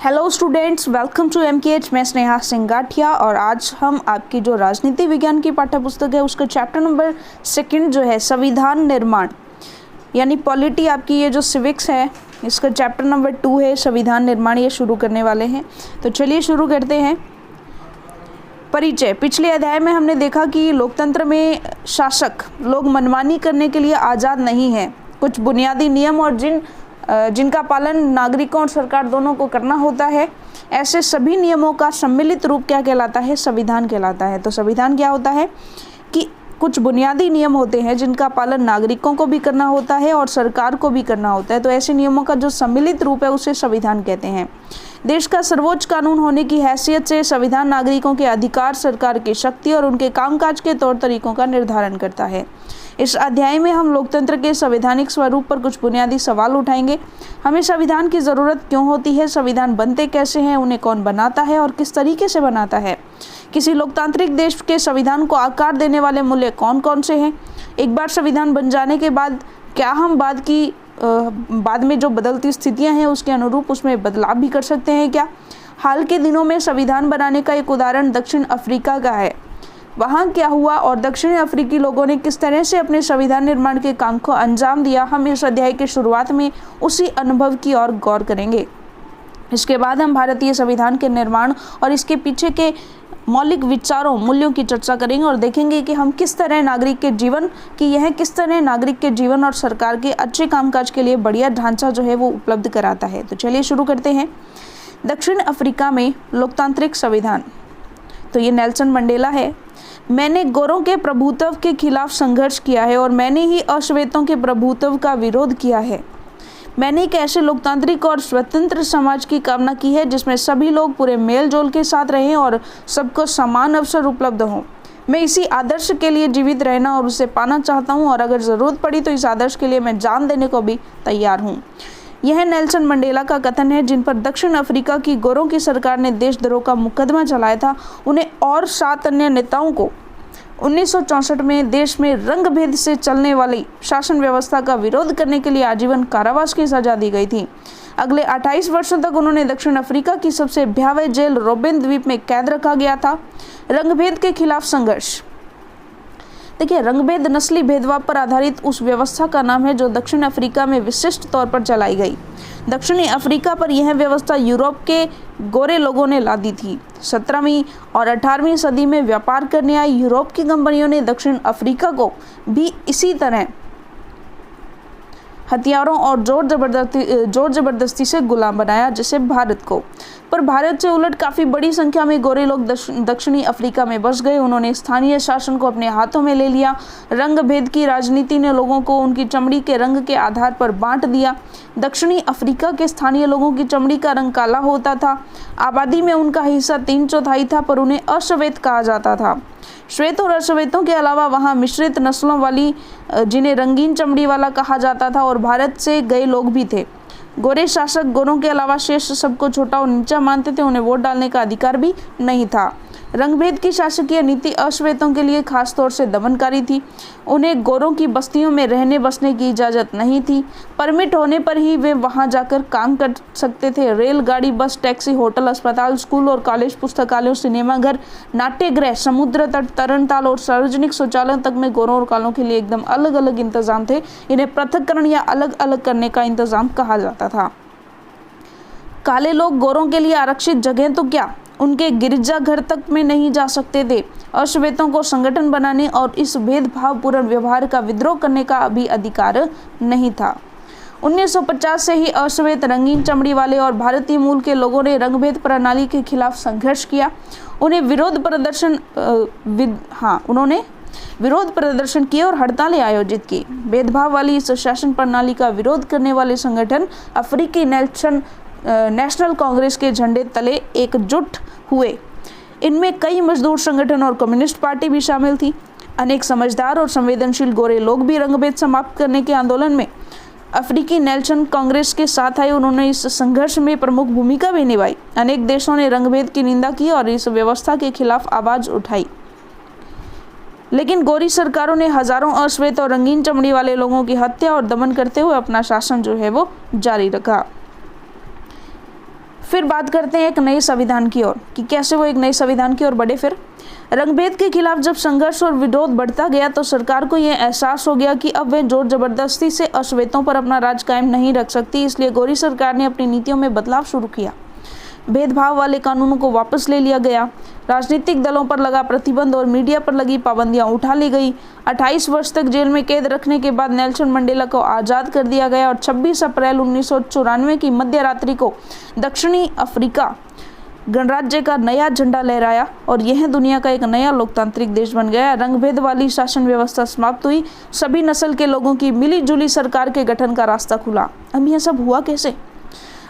Hello students, welcome to MKH। मैं स्नेहा सिंह गाठिया और आज हम आपकी जो राजनीति विज्ञान की पाठ्य पुस्तक है उसका चैप्टर नंबर 2 जो है संविधान निर्माण यानी पॉलिटी, आपकी ये जो सिविक्स है इसका चैप्टर नंबर 2 है संविधान निर्माण, ये शुरू करने वाले हैं। तो चलिए शुरू करते हैं। परिचय। पिछले अध्याय में हमने देखा कि लोकतंत्र में शासक लोग मनमानी करने के लिए आज़ाद नहीं हैं। कुछ बुनियादी नियम और जिनका पालन नागरिकों और सरकार दोनों को करना होता है, ऐसे सभी नियमों का सम्मिलित रूप क्या कहलाता है? संविधान कहलाता है। तो संविधान क्या होता है कि कुछ बुनियादी नियम होते हैं जिनका पालन नागरिकों को भी करना होता है और सरकार को भी करना होता है। तो ऐसे नियमों का जो सम्मिलित रूप है उसे संविधान कहते हैं। देश का सर्वोच्च कानून होने की हैसियत से संविधान नागरिकों के अधिकार, सरकार की शक्ति और उनके कामकाज के तौर तरीकों का निर्धारण करता है। इस अध्याय में हम लोकतंत्र के संवैधानिक स्वरूप पर कुछ बुनियादी सवाल उठाएंगे। हमें संविधान की ज़रूरत क्यों होती है, संविधान बनते कैसे हैं, उन्हें कौन बनाता है और किस तरीके से बनाता है, किसी लोकतांत्रिक देश के संविधान को आकार देने वाले मूल्य कौन कौन से हैं, एक बार संविधान बन जाने के बाद क्या हम बाद में जो बदलती स्थितियां हैं उसके अनुरूप उसमें बदलाव भी कर सकते हैं क्या। हाल के दिनों में संविधान बनाने का एक उदाहरण दक्षिण अफ्रीका का है। वहाँ क्या हुआ और दक्षिण अफ्रीकी लोगों ने किस तरह से अपने संविधान निर्माण के काम को अंजाम दिया, हम इस अध्याय की शुरुआत में उसी अनुभव की ओर गौर करेंगे। इसके बाद हम भारतीय संविधान के निर्माण और इसके पीछे के मौलिक विचारों, मूल्यों की चर्चा करेंगे और देखेंगे कि हम किस तरह नागरिक के जीवन और सरकार के अच्छे कामकाज के लिए बढ़िया ढांचा जो है वो उपलब्ध कराता है। तो चलिए शुरू करते हैं। दक्षिण अफ्रीका में लोकतांत्रिक संविधान। तो ये नेल्सन मंडेला है। मैंने गोरों के प्रभुत्व के खिलाफ संघर्ष किया है और मैंने ही अश्वेतों के प्रभुत्व का विरोध किया है। मैंने एक ऐसे लोकतांत्रिक और स्वतंत्र समाज की कामना की है जिसमें सभी लोग पूरे मेल जोल के साथ रहें और सबको समान अवसर उपलब्ध हों। मैं इसी आदर्श के लिए जीवित रहना और उसे पाना चाहता हूं और अगर ज़रूरत पड़ी तो इस आदर्श के लिए मैं जान देने को भी तैयार हूं। यह नेल्सन मंडेला का कथन है, जिन पर दक्षिण अफ्रीका की गोरों की सरकार ने देशद्रोह का मुकदमा चलाया था। उन्हें और 7 अन्य नेताओं को 1964 में देश में रंग भेद से चलने वाली शासन व्यवस्था का विरोध करने के लिए आजीवन कारावास की सजा दी गई थी। अगले 28 वर्षों तक उन्होंने दक्षिण अफ्रीका की सबसे भयावह जेल रोबेन द्वीप में कैद रखा गया था। रंगभेद के खिलाफ संघर्ष। देखिए, रंगभेद नस्ली भेदभाव पर आधारित उस व्यवस्था का नाम है जो दक्षिण अफ्रीका में विशिष्ट तौर पर चलाई गई। दक्षिणी अफ्रीका पर यह व्यवस्था यूरोप के गोरे लोगों ने लादी थी। 17वीं और 18वीं सदी में व्यापार करने आई यूरोप की कंपनियों ने दक्षिण अफ्रीका को भी इसी तरह हथियारों और जोर जबरदस्ती से गुलाम बनाया, जैसे भारत को। पर भारत से उलट काफ़ी बड़ी संख्या में गोरे लोग दक्षिणी अफ्रीका में बस गए। उन्होंने स्थानीय शासन को अपने हाथों में ले लिया। रंग भेद की राजनीति ने लोगों को उनकी चमड़ी के रंग के आधार पर बांट दिया। दक्षिणी अफ्रीका के स्थानीय लोगों की चमड़ी का रंग काला होता था। आबादी में उनका हिस्सा 3/4 था, पर उन्हें अश्वेत कहा जाता था। श्वेत और अश्वेतों के अलावा वहाँ मिश्रित नस्लों वाली, जिन्हें रंगीन चमड़ी वाला कहा जाता था, और भारत से गए लोग भी थे। गोरे शासक गोरों के अलावा शेष सबको छोटा और नीचा मानते थे। उन्हें वोट डालने का अधिकार भी नहीं था। रंगभेद की शासकीय नीति अश्वेतों के लिए खास तौर से दमनकारी थी। उन्हें गोरों की बस्तियों में रहने बसने की इजाज़त नहीं थी। परमिट होने पर ही वे वहां जाकर काम कर सकते थे। रेलगाड़ी, बस, टैक्सी, होटल, अस्पताल, स्कूल और कॉलेज, पुस्तकालयों, सिनेमाघर, नाट्यगृह, समुद्र तट, तरणताल और सार्वजनिक शौचालयों तक में गोरों और कालों के लिए एकदम अलग अलग इंतजाम थे। इन्हें पृथक्करण या अलग अलग करने का इंतजाम कहा जाता था। काले लोग गोरों के लिए आरक्षित जगह तो क्या, उनके गिरजाघर तक में नहीं जा सकते थे। अश्वेतों को संगठन बनाने और इस भेदभावपूर्ण व्यवहार का विद्रोह करने का भी अधिकार नहीं था। 1950 से ही अश्वेत, रंगीन चमड़ी वाले और भारतीय मूल के लोगों ने रंगभेद प्रणाली के खिलाफ संघर्ष किया। उन्होंने विरोध प्रदर्शन किए और हड़तालें आयोजित की। भेदभाव वाली इस शासन प्रणाली का विरोध करने वाले संगठन अफ्रीकी नेशनल कांग्रेस के झंडे तले एकजुट हुए। इनमें कई मजदूर संगठन और कम्युनिस्ट पार्टी भी शामिल थी। अनेक समझदार और संवेदनशील गोरे लोग भी रंगभेद समाप्त करने के आंदोलन में अफ्रीकी नेशनल कांग्रेस के साथ आए। उन्होंने इस संघर्ष में प्रमुख भूमिका भी निभाई। अनेक देशों ने रंगभेद की निंदा की और इस व्यवस्था के खिलाफ आवाज उठाई, लेकिन गोरी सरकारों ने हजारों अश्वेत और रंगीन चमड़ी वाले लोगों की हत्या और दमन करते हुए अपना शासन जो है वो जारी रखा। फिर बात करते हैं एक नए संविधान की ओर कि कैसे वो एक नए संविधान की ओर बढ़े। फिर रंगभेद के खिलाफ जब संघर्ष और विरोध बढ़ता गया तो सरकार को यह एहसास हो गया कि अब वे जोर जबरदस्ती से अश्वेतों पर अपना राज कायम नहीं रख सकती। इसलिए गोरी सरकार ने अपनी नीतियों में बदलाव शुरू किया। भेदभाव वाले कानूनों को वापस ले लिया गया, राजनीतिक दलों पर लगा प्रतिबंध और मीडिया पर लगी पाबंदियां उठा ली गई। 28 वर्ष तक जेल में कैद रखने के बाद नेल्सन मंडेला को आज़ाद कर दिया गया और 26 अप्रैल 1994 की मध्य रात्रि को दक्षिणी अफ्रीका गणराज्य का नया झंडा लहराया और यह दुनिया का एक नया लोकतांत्रिक देश बन गया। रंगभेद वाली शासन व्यवस्था समाप्त हुई, सभी नस्ल के लोगों की मिलीजुली सरकार के गठन का रास्ता खुला। अब यह सब हुआ कैसे?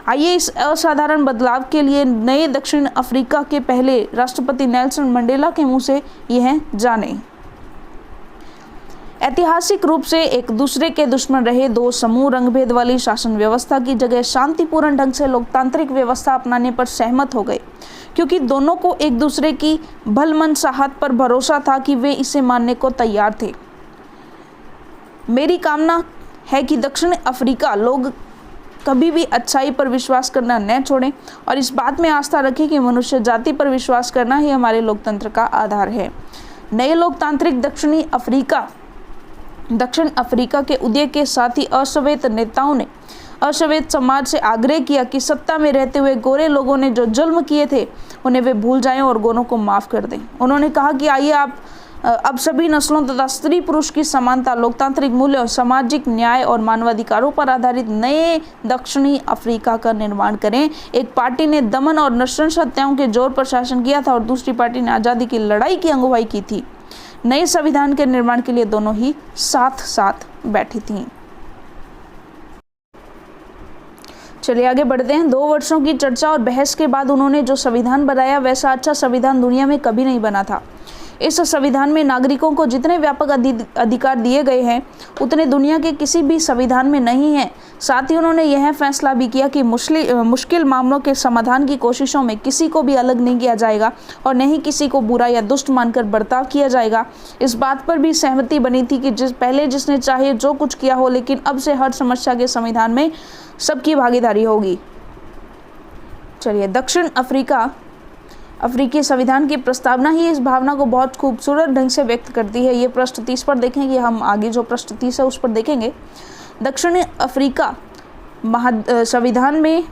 आइए इस असाधारण बदलाव के लिए नए दक्षिण अफ्रीका के पहले राष्ट्रपति नेल्सन मंडेला के मुंह से यह जाने। ऐतिहासिक रूप से एक दूसरे के दुश्मन रहे दो समूह रंगभेद वाली शासन व्यवस्था की जगह शांतिपूर्ण ढंग से लोकतांत्रिक व्यवस्था अपनाने पर सहमत हो गए, क्योंकि दोनों को एक दूसरे की भलमनसाहत पर भरोसा था कि वे इसे मानने को तैयार थे। मेरी कामना है कि दक्षिण अफ्रीका लोग कभी भी अच्छाई पर विश्वास करना न छोड़ें और इस बात में आस्था रखें कि मनुष्य जाति पर विश्वास करना ही हमारे लोकतंत्र का आधार है। नए लोकतांत्रिक दक्षिण अफ्रीका के उदय के साथ ही अश्वेत नेताओं ने अश्वेत समाज से आग्रह किया कि सत्ता में रहते हुए गोरे लोगों ने जो जुल्म किए थे उन्हें वे भूल जाएं और गोरों को माफ कर दें। उन्होंने कहा कि आइए आप अब सभी नस्लों तथा स्त्री पुरुष की समानता, लोकतांत्रिक मूल्य, सामाजिक न्याय और मानवाधिकारों पर आधारित नए दक्षिणी अफ्रीका का निर्माण करें। एक पार्टी ने दमन और नृशंस हत्याओं के जोर पर शासन किया था और दूसरी पार्टी ने आज़ादी की लड़ाई की अगुवाई की थी। नए संविधान के निर्माण के लिए दोनों ही साथ साथ बैठी थीं। चलिए आगे बढ़ते हैं। 2 वर्षों की चर्चा और बहस के बाद उन्होंने जो संविधान बनाया वैसा अच्छा संविधान दुनिया में कभी नहीं बना था। इस संविधान में नागरिकों को जितने व्यापक अधिकार दिए गए हैं उतने दुनिया के किसी भी संविधान में नहीं हैं। साथ ही उन्होंने यह फैसला भी किया कि मुश्किल मामलों के समाधान की कोशिशों में किसी को भी अलग नहीं किया जाएगा और न ही किसी को बुरा या दुष्ट मानकर बर्ताव किया जाएगा। इस बात पर भी सहमति बनी थी कि पहले जिसने चाहे जो कुछ किया हो, लेकिन अब से हर समस्या के समाधान में सबकी भागीदारी होगी। चलिए, दक्षिण अफ्रीकी संविधान की प्रस्तावना ही इस भावना को बहुत खूबसूरत ढंग से व्यक्त करती है। ये पृष्ठ 30 पर देखेंगे, हम आगे जो पृष्ठ 30 है उस पर देखेंगे। दक्षिण अफ्रीका संविधान में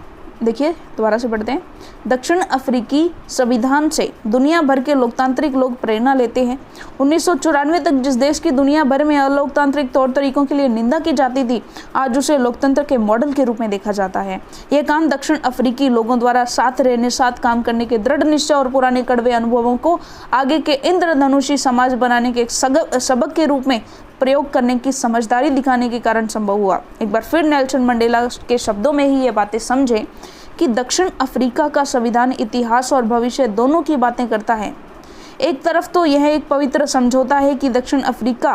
देखिए, दोबारा से पढ़ते हैं। दक्षिण अफ्रीकी संविधान से दुनिया भर के लोकतांत्रिक लोग प्रेरणा लेते हैं। 1994 तक जिस देश की दुनिया भर में अलोकतांत्रिक तौर तरीकों के लिए निंदा की जाती थी, आज उसे लोकतंत्र के मॉडल के रूप में देखा जाता है। यह काम दक्षिण अफ्रीकी लोगों द्वारा साथ रहने, साथ काम करने के दृढ़ निश्चय और पुराने कड़वे अनुभवों को आगे के इंद्रधनुषी समाज बनाने के एक सबक के रूप में प्रयोग करने की समझदारी दिखाने के कारण संभव हुआ। एक बार फिर नेल्सन मंडेला के शब्दों में ही ये बातें समझें कि दक्षिण अफ्रीका का संविधान इतिहास और भविष्य दोनों की बातें करता है। एक तरफ तो यह एक पवित्र समझौता है कि दक्षिण अफ्रीका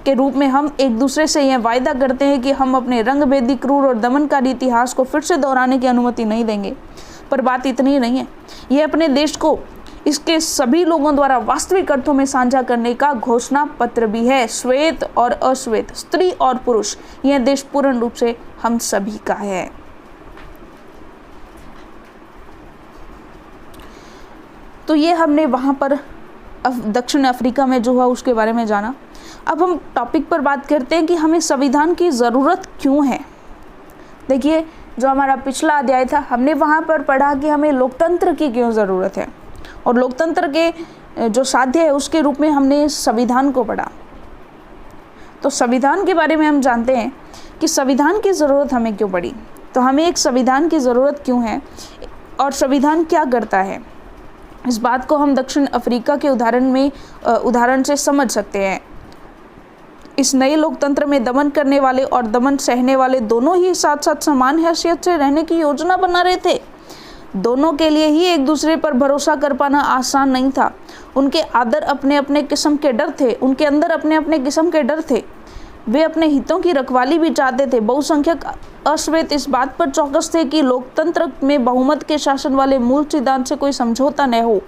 के रूप में हम एक दूसरे से यह वायदा करते हैं कि हम अपने रंगभेदी, क्रूर और दमनकारी इतिहास को फिर से दोहराने की अनुमति नहीं देंगे। पर बात इतनी ही नहीं है, यह अपने देश को इसके सभी लोगों द्वारा वास्तविक अर्थों में साझा करने का घोषणा पत्र भी है। श्वेत और अश्वेत, स्त्री और पुरुष, यह देश पूर्ण रूप से हम सभी का है। तो ये हमने वहाँ पर दक्षिण अफ्रीका में जो हुआ उसके बारे में जाना। अब हम टॉपिक पर बात करते हैं कि हमें संविधान की ज़रूरत क्यों है। देखिए, जो हमारा पिछला अध्याय था, हमने वहाँ पर पढ़ा कि हमें लोकतंत्र की क्यों ज़रूरत है और लोकतंत्र के जो साध्य है उसके रूप में हमने संविधान को पढ़ा। तो संविधान के बारे में हम जानते हैं कि संविधान की ज़रूरत हमें क्यों पड़ी। तो हमें एक संविधान की ज़रूरत क्यों है और संविधान क्या करता है, इस बात को हम दक्षिण अफ्रीका के उदाहरण से समझ सकते हैं। इस नए लोकतंत्र में दमन करने वाले और दमन सहने वाले दोनों ही साथ साथ समान हैसियत से रहने की योजना बना रहे थे। दोनों के लिए ही एक दूसरे पर भरोसा कर पाना आसान नहीं था। उनके अंदर अपने अपने किस्म के डर थे। वे अपने हितों की रखवाली भी चाहते थे। बहुसंख्यक अश्वेत इस बात पर चौकस थे कि लोकतंत्र में बहुमत के शासन वाले मूल सिद्धांत से कोई समझौता न हो।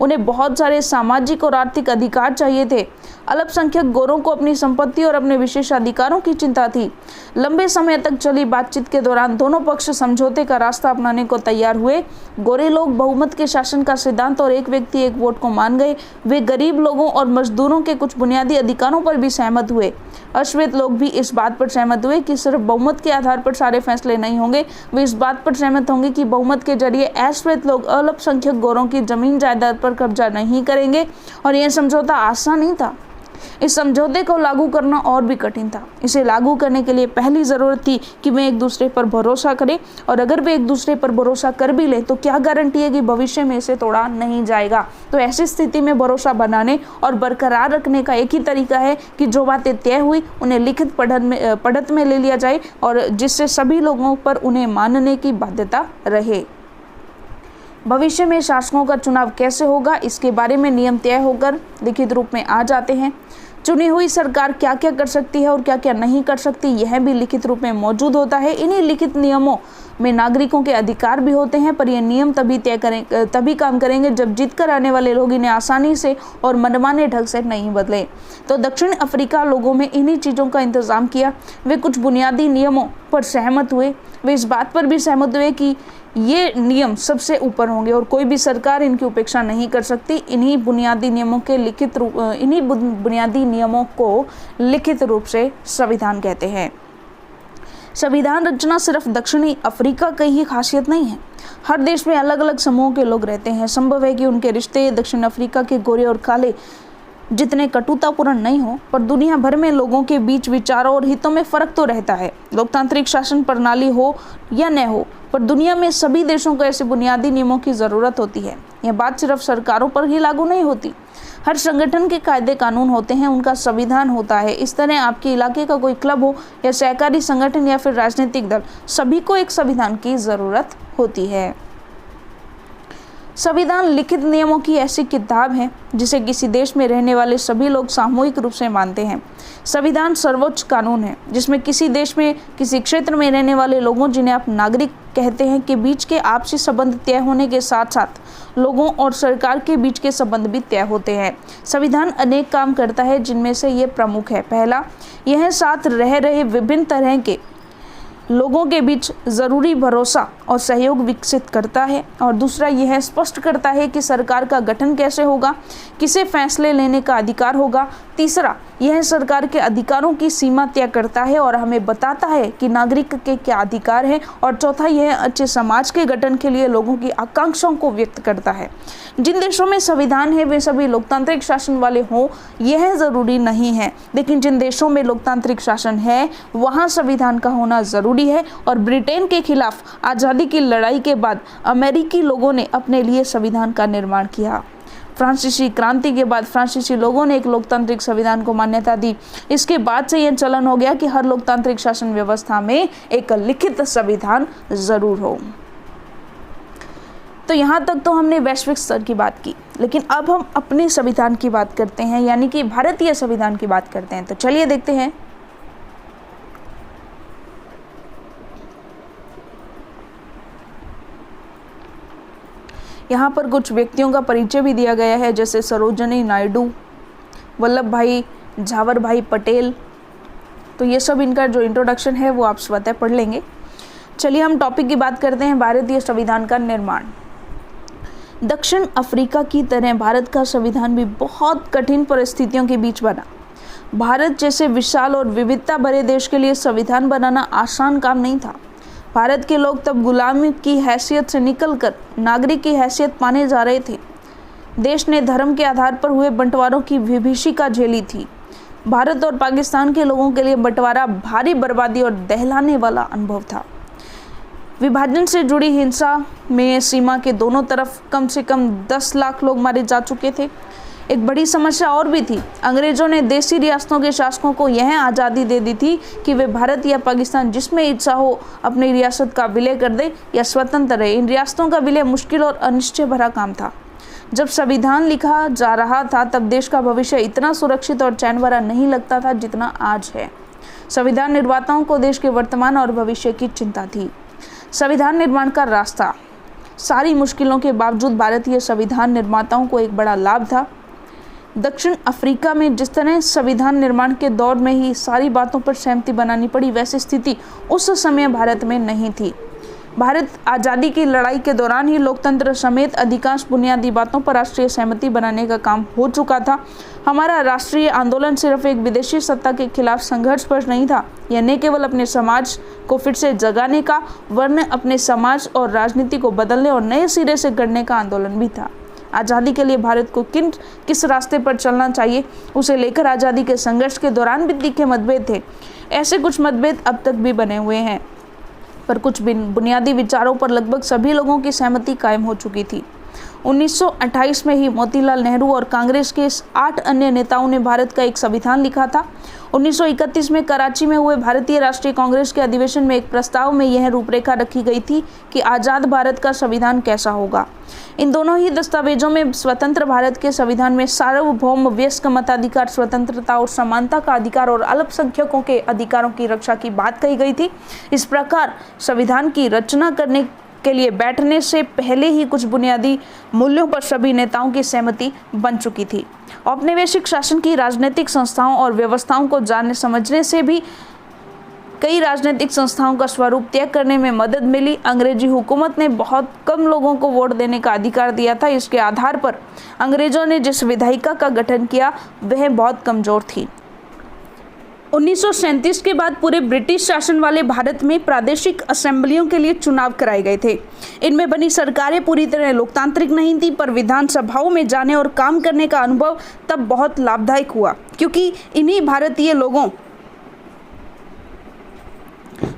उन्हें बहुत सारे सामाजिक और आर्थिक अधिकार चाहिए थे। अल्पसंख्यक गोरों को अपनी संपत्ति और अपने विशेष अधिकारों की चिंता थी। लंबे समय तक चली बातचीत के दौरान दोनों पक्ष समझौते का रास्ता अपनाने को तैयार हुए। गोरे लोग बहुमत के शासन का सिद्धांत और एक व्यक्ति एक वोट को मान गए। वे गरीब लोगों और मजदूरों के कुछ बुनियादी अधिकारों पर भी सहमत हुए। अश्वेत लोग भी इस बात पर सहमत हुए कि सिर्फ बहुमत के आधार पर सारे फैसले नहीं होंगे। वे इस बात पर सहमत होंगे कि बहुमत के जरिए अश्वेत लोग अल्पसंख्यक गोरों की जमीन जायदाद पर कब्जा नहीं करेंगे। और यह समझौता आसान नहीं था। इस समझौते को लागू करना और भी कठिन था। इसे लागू करने के लिए पहली जरूरत थी कि वे एक दूसरे पर भरोसा करें, और अगर वे एक दूसरे पर भरोसा कर भी ले तो क्या गारंटी है कि भविष्य में इसे तोड़ा नहीं जाएगा। तो ऐसी स्थिति में भरोसा बनाने और बरकरार रखने का एक ही तरीका है कि जो बातें तय हुई उन्हें लिखित पढ़त में ले लिया जाए, और जिससे सभी लोगों पर उन्हें मानने की बाध्यता रहे। भविष्य में शासकों का चुनाव कैसे होगा, इसके बारे में नियम तय होकर लिखित रूप में आ जाते हैं। चुनी हुई सरकार क्या क्या कर सकती है और क्या क्या नहीं कर सकती, यह भी लिखित रूप में मौजूद होता है। इन्हीं लिखित नियमों में नागरिकों के अधिकार भी होते हैं, पर यह नियम तभी काम करेंगे जब जीतकर आने वाले लोग इन्हें आसानी से और मनमाने ढंग से नहीं बदले। तो दक्षिण अफ्रीका लोगों में इन्हीं चीज़ों का इंतजाम किया। वे कुछ बुनियादी नियमों पर सहमत हुए। वे इस बात पर भी सहमत हुए कि ये नियम सबसे ऊपर होंगे और कोई भी सरकार इनकी उपेक्षा नहीं कर सकती। इन्हीं बुनियादी नियमों को लिखित रूप से संविधान कहते हैं। संविधान रचना सिर्फ दक्षिणी अफ्रीका की ही खासियत नहीं है। हर देश में अलग अलग समूहों के लोग रहते हैं। संभव है कि उनके रिश्ते दक्षिण अफ्रीका के गोरे और काले जितने कटुतापूर्ण नहीं हो, पर दुनिया भर में लोगों के बीच विचारों और हितों में फर्क तो रहता है। लोकतांत्रिक शासन प्रणाली हो या न हो, पर दुनिया में सभी देशों को ऐसे बुनियादी नियमों की ज़रूरत होती है। यह बात सिर्फ सरकारों पर ही लागू नहीं होती। हर संगठन के कायदे कानून होते हैं, उनका संविधान होता है। इस तरह आपके इलाके का कोई क्लब हो या सहकारी संगठन या फिर राजनीतिक दल, सभी को एक संविधान की ज़रूरत होती है। संविधान लिखित नियमों की ऐसी किताब है जिसे किसी देश में रहने वाले सभी लोग सामूहिक रूप से मानते हैं। संविधान सर्वोच्च कानून है जिसमें किसी देश में किसी क्षेत्र में रहने वाले लोगों, जिन्हें आप नागरिक कहते हैं, के बीच के आपसी संबंध तय होने के साथ साथ लोगों और सरकार के बीच के संबंध भी तय होते हैं। संविधान अनेक काम करता है, जिनमें से ये प्रमुख है। पहला, यह साथ रह रहे विभिन्न तरह के लोगों के बीच जरूरी भरोसा और सहयोग विकसित करता है। और दूसरा, यह स्पष्ट करता है कि सरकार का गठन कैसे होगा, किसे फैसले लेने का अधिकार होगा। तीसरा, यह सरकार के अधिकारों की सीमा तय करता है और हमें बताता है कि नागरिक के क्या अधिकार हैं। और चौथा, यह अच्छे समाज के गठन के लिए लोगों की आकांक्षाओं को व्यक्त करता है। जिन देशों में संविधान है वे सभी लोकतांत्रिक शासन वाले हों, यह जरूरी नहीं है, लेकिन जिन देशों में लोकतांत्रिक शासन है वहाँ संविधान का होना जरूरी है। और ब्रिटेन के खिलाफ आज़ादी की लड़ाई के बाद अमेरिकी लोगों ने अपने लिए संविधान का निर्माण किया। फ्रांसीसी क्रांति के बाद फ्रांसीसी लोगों ने एक लोकतांत्रिक संविधान को मान्यता दी। इसके बाद से यह चलन हो गया कि हर लोकतांत्रिक शासन व्यवस्था में एक लिखित संविधान जरूर हो। तो यहाँ तक तो हमने वैश्विक स्तर की बात की, लेकिन अब हम अपने संविधान की बात करते हैं, यानी कि भारतीय संविधान की बात करते हैं। तो चलिए देखते हैं। यहाँ पर कुछ व्यक्तियों का परिचय भी दिया गया है, जैसे सरोजिनी नायडू, वल्लभ भाई झावर भाई पटेल। तो ये सब इनका जो इंट्रोडक्शन है वो आप स्वतः पढ़ लेंगे। चलिए हम टॉपिक की बात करते हैं, भारतीय संविधान का निर्माण। दक्षिण अफ्रीका की तरह भारत का संविधान भी बहुत कठिन परिस्थितियों के बीच बना। भारत जैसे विशाल और विविधता भरे देश के लिए संविधान बनाना आसान काम नहीं था। भारत के लोग तब गुलामी की हैसियत से निकलकर नागरिक की हैसियत पाने जा रहे थे। देश ने धर्म के आधार पर हुए बंटवारों की विभीषिका झेली थी। भारत और पाकिस्तान के लोगों के लिए बंटवारा भारी बर्बादी और दहलाने वाला अनुभव था। विभाजन से जुड़ी हिंसा में सीमा के दोनों तरफ कम से कम 10 लाख लोग मारे जा चुके थे। एक बड़ी समस्या और भी थी। अंग्रेजों ने देसी रियासतों के शासकों को यह आज़ादी दे दी थी कि वे भारत या पाकिस्तान जिसमें इच्छा हो अपनी रियासत का विलय कर दे या स्वतंत्र रहे। इन रियासतों का विलय मुश्किल और अनिश्चय भरा काम था। जब संविधान लिखा जा रहा था तब देश का भविष्य इतना सुरक्षित और चैन भरा नहीं लगता था जितना आज है। संविधान निर्माताओं को देश के वर्तमान और भविष्य की चिंता थी। संविधान निर्माण का रास्ता। सारी मुश्किलों के बावजूद भारतीय संविधान निर्माताओं को एक बड़ा लाभ था। दक्षिण अफ्रीका में जिस तरह संविधान निर्माण के दौर में ही सारी बातों पर सहमति बनानी पड़ी, वैसी स्थिति उस समय भारत में नहीं थी। भारत आज़ादी की लड़ाई के दौरान ही लोकतंत्र समेत अधिकांश बुनियादी बातों पर राष्ट्रीय सहमति बनाने का काम हो चुका था। हमारा राष्ट्रीय आंदोलन सिर्फ एक विदेशी सत्ता के खिलाफ संघर्ष पर नहीं था, यह न केवल अपने समाज को फिर से जगाने का, वरन अपने समाज और राजनीति को बदलने और नए सिरे से गढ़ने का आंदोलन भी था। आज़ादी के लिए भारत को किस रास्ते पर चलना चाहिए, उसे लेकर आज़ादी के संघर्ष के दौरान भी तीखे मतभेद थे। ऐसे कुछ मतभेद अब तक भी बने हुए हैं, पर कुछ बुनियादी विचारों पर लगभग सभी लोगों की सहमति कायम हो चुकी थी। 1928 में ही मोतीलाल नेहरू और कांग्रेस के 8 अन्य नेताओं ने भारत का एक संविधान लिखा था। 1931 में कराची में हुए भारतीय राष्ट्रीय कांग्रेस के अधिवेशन में एक प्रस्ताव में यह रूपरेखा रखी गई थी कि आज़ाद भारत का संविधान कैसा होगा। इन दोनों ही दस्तावेजों में स्वतंत्र भारत के संविधान में सार्वभौम वयस्क मताधिकार, स्वतंत्रता और समानता का अधिकार और अल्पसंख्यकों के अधिकारों की रक्षा की बात कही गई थी। इस प्रकार संविधान की रचना करने के लिए बैठने से पहले ही कुछ बुनियादी मूल्यों पर सभी नेताओं की सहमति बन चुकी थी। औपनिवेशिक शासन की राजनीतिक संस्थाओं और व्यवस्थाओं को जानने समझने से भी कई राजनीतिक संस्थाओं का स्वरूप तय करने में मदद मिली। अंग्रेजी हुकूमत ने बहुत कम लोगों को वोट देने का अधिकार दिया था। इसके आधार पर अंग्रेजों ने जिस विधायिका का गठन किया वह बहुत कमजोर थी। 1937 के बाद पूरे ब्रिटिश शासन वाले भारत में प्रादेशिक असेंबलियों के लिए चुनाव कराए गए थे। इनमें बनी सरकारें पूरी तरह लोकतांत्रिक नहीं थी, पर विधानसभाओं में जाने और काम करने का अनुभव तब बहुत लाभदायक हुआ, क्योंकि इन्हीं भारतीय लोगों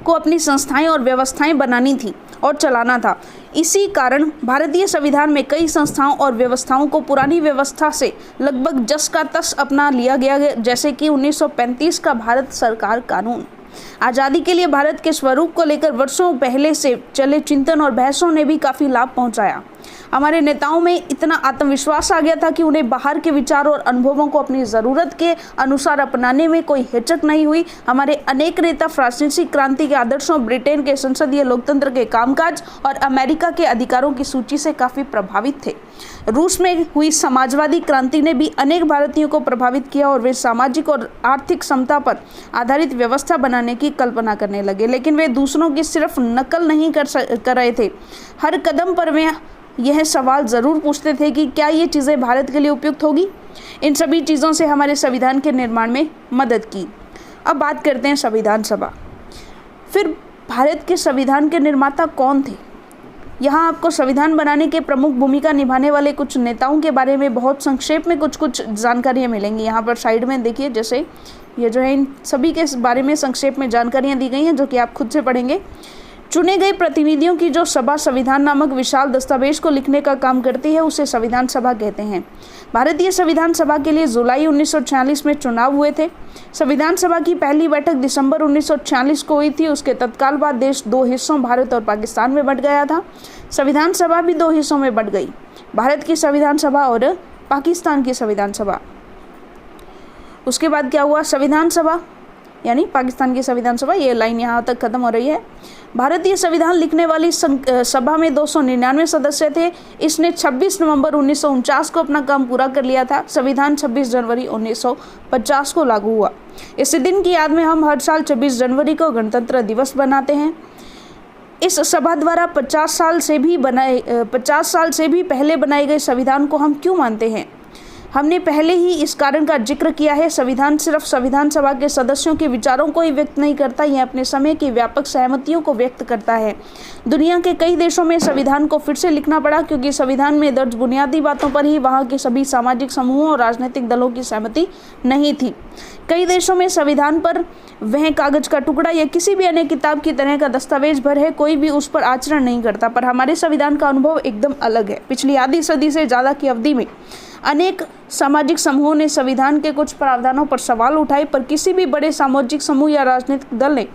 को अपनी संस्थाएं और व्यवस्थाएं बनानी थी और चलाना था। इसी कारण भारतीय संविधान में कई संस्थाओं और व्यवस्थाओं को पुरानी व्यवस्था से लगभग जस का तस अपना लिया गया, जैसे कि 1935 का भारत सरकार कानून। आज़ादी के लिए भारत के स्वरूप को लेकर वर्षों पहले से चले चिंतन और बहसों ने भी काफ़ी लाभ पहुंचाया। हमारे नेताओं में इतना आत्मविश्वास आ गया था कि उन्हें बाहर के विचारों और अनुभवों को अपनी ज़रूरत के अनुसार अपनाने में कोई हिचक नहीं हुई। हमारे अनेक नेता फ्रांसीसी क्रांति के आदर्शों, ब्रिटेन के संसदीय लोकतंत्र के कामकाज और अमेरिका के अधिकारों की सूची से काफ़ी प्रभावित थे। रूस में हुई समाजवादी क्रांति ने भी अनेक भारतीयों को प्रभावित किया और वे सामाजिक और आर्थिक समता पर आधारित व्यवस्था बनाने की कल्पना करने लगे, लेकिन वे दूसरों की सिर्फ नकल नहीं कर रहे थे। हर कदम पर वे यह सवाल ज़रूर पूछते थे कि क्या ये चीज़ें भारत के लिए उपयुक्त होगी। इन सभी चीज़ों से हमारे संविधान के निर्माण में मदद की। अब बात करते हैं संविधान सभा। फिर भारत के संविधान के निर्माता कौन थे? यहाँ आपको संविधान बनाने के प्रमुख भूमिका निभाने वाले कुछ नेताओं के बारे में बहुत संक्षेप में कुछ जानकारियाँ मिलेंगी। यहाँ पर साइड में देखिए, जैसे ये जो है इन सभी के बारे में संक्षेप में जानकारियाँ दी गई हैं, जो कि आप खुद से पढ़ेंगे। चुने गए प्रतिनिधियों की जो सभा संविधान नामक विशाल दस्तावेज को लिखने का काम करती है, उसे संविधान सभा कहते हैं। भारतीय संविधान सभा के लिए जुलाई 1946 में चुनाव हुए थे। संविधान सभा की पहली बैठक दिसंबर 1946 को हुई थी। उसके तत्काल बाद देश 2 हिस्सों, भारत और पाकिस्तान में बंट गया था। संविधान सभा भी 2 हिस्सों में बंट गई, भारत की संविधान सभा और पाकिस्तान की संविधान सभा। उसके बाद क्या हुआ? संविधान सभा यानी पाकिस्तान की संविधान सभा, ये लाइन यहाँ तक खत्म हो रही है। भारतीय संविधान लिखने वाली सभा में 299 सदस्य थे। इसने 26 नवंबर 1949 को अपना काम पूरा कर लिया था। संविधान 26 जनवरी 1950 को लागू हुआ। इस दिन की याद में हम हर साल 26 जनवरी को गणतंत्र दिवस बनाते हैं। इस सभा द्वारा 50 साल से भी पहले बनाए गए संविधान को हम क्यों मानते हैं? हमने पहले ही इस कारण का जिक्र किया है। संविधान सिर्फ संविधान सभा के सदस्यों के विचारों को ही व्यक्त नहीं करता, यह अपने समय की व्यापक सहमतियों को व्यक्त करता है। दुनिया के कई देशों में संविधान को फिर से लिखना पड़ा, क्योंकि संविधान में दर्ज बुनियादी बातों पर ही वहाँ के सभी सामाजिक समूहों और राजनीतिक दलों की सहमति नहीं थी। कई देशों में संविधान पर वह कागज का टुकड़ा या किसी भी अन्य किताब की तरह का दस्तावेज भर है, कोई भी उस पर आचरण नहीं करता। पर हमारे संविधान का अनुभव एकदम अलग है। पिछली आधी सदी से ज़्यादा की अवधि में अनेक सामाजिक समूहों ने संविधान के कुछ प्रावधानों पर सवाल उठाए, पर किसी भी बड़े सामाजिक समूह या राजनीतिक दल ने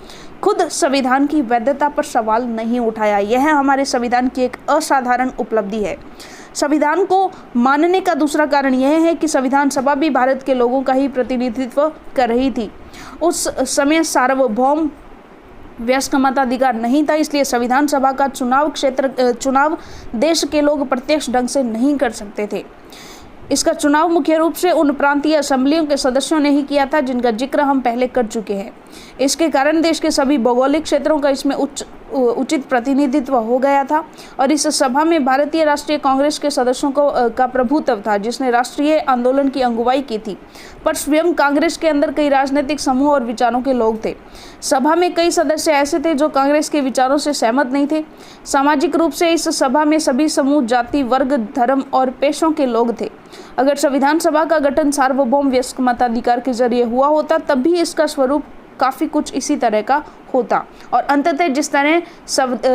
खुद संविधान की वैधता पर सवाल नहीं उठाया। यह हमारे संविधान की एक असाधारण उपलब्धि है। संविधान को मानने का दूसरा कारण यह है कि संविधान सभा भी भारत के लोगों का ही प्रतिनिधित्व कर रही थी। उस समय सार्वभौम वयस्क मताधिकार नहीं था, इसलिए संविधान सभा का चुनाव देश के लोग प्रत्यक्ष ढंग से नहीं कर सकते थे। इसका चुनाव मुख्य रूप से उन प्रांतीय असेंबलियों के सदस्यों ने ही किया था जिनका जिक्र हम पहले कर चुके हैं। इसके कारण देश के सभी भौगोलिक क्षेत्रों का इसमें उचित प्रतिनिधित्व हो गया था और इस सभा में भारतीय राष्ट्रीय कांग्रेस के सदस्यों का प्रभुत्व था, जिसने राष्ट्रीय आंदोलन की अगुवाई की थी। पर स्वयं कांग्रेस के अंदर कई राजनीतिक समूह और विचारों के लोग थे। सभा में कई सदस्य ऐसे थे जो कांग्रेस के विचारों से सहमत नहीं थे। सामाजिक रूप से इस सभा में सभी समूह, जाति, वर्ग, धर्म और पेशों के लोग थे। अगर संविधान सभा का गठन सार्वभौम वयस्क मताधिकार के जरिए हुआ होता तब भी इसका स्वरूप काफ़ी कुछ इसी तरह का होता और अंततः जिस तरह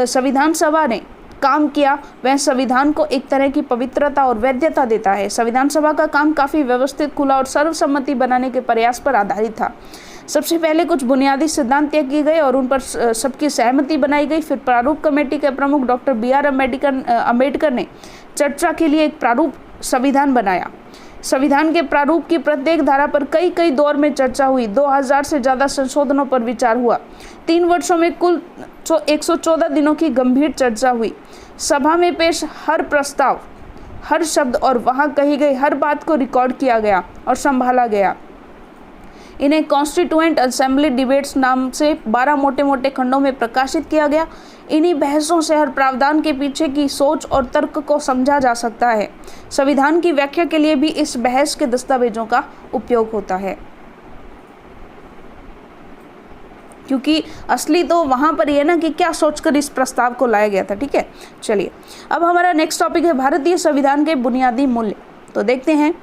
संविधान सभा ने काम किया वह संविधान को एक तरह की पवित्रता और वैधता देता है। संविधान सभा का काम काफ़ी व्यवस्थित, खुला और सर्वसम्मति बनाने के प्रयास पर आधारित था। सबसे पहले कुछ बुनियादी सिद्धांत तय किए गए और उन पर सबकी सहमति बनाई गई। फिर प्रारूप कमेटी के प्रमुख डॉक्टर B.R. अम्बेडकर ने चर्चा के लिए एक प्रारूप संविधान बनाया। संविधान के प्रारूप की प्रत्येक धारा पर कई दौर में चर्चा हुई। 2000 से ज़्यादा संशोधनों पर विचार हुआ। 3 वर्षों में कुल 114 दिनों की गंभीर चर्चा हुई। सभा में पेश हर प्रस्ताव, हर शब्द और वहाँ कही गई हर बात को रिकॉर्ड किया गया और संभाला गया। इन्हें कॉन्स्टिट्यूएंट असेंबली डिबेट्स नाम से 12 मोटे खंडों में प्रकाशित किया गया। इन्हीं बहसों से हर प्रावधान के पीछे की सोच और तर्क को समझा जा सकता है। संविधान की व्याख्या के लिए भी इस बहस के दस्तावेजों का उपयोग होता है, क्योंकि असली तो वहाँ पर यह ना कि क्या सोचकर इस प्रस्ताव को लाया गया था। ठीक है, चलिए अब हमारा नेक्स्ट टॉपिक है भारतीय संविधान के बुनियादी मूल्य। तो देखते हैं,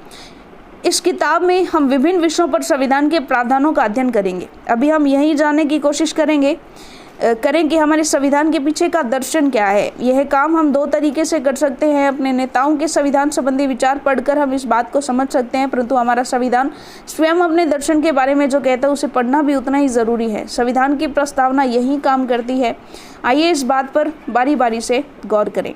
इस किताब में हम विभिन्न विषयों पर संविधान के प्रावधानों का अध्ययन करेंगे। अभी हम यही जानने की कोशिश करें कि हमारे संविधान के पीछे का दर्शन क्या है। यह काम हम 2 तरीके से कर सकते हैं। अपने नेताओं के संविधान संबंधी विचार पढ़कर हम इस बात को समझ सकते हैं, परंतु हमारा संविधान स्वयं अपने दर्शन के बारे में जो कहता है उसे पढ़ना भी उतना ही ज़रूरी है। संविधान की प्रस्तावना यही काम करती है। आइए इस बात पर बारी बारी से गौर करें।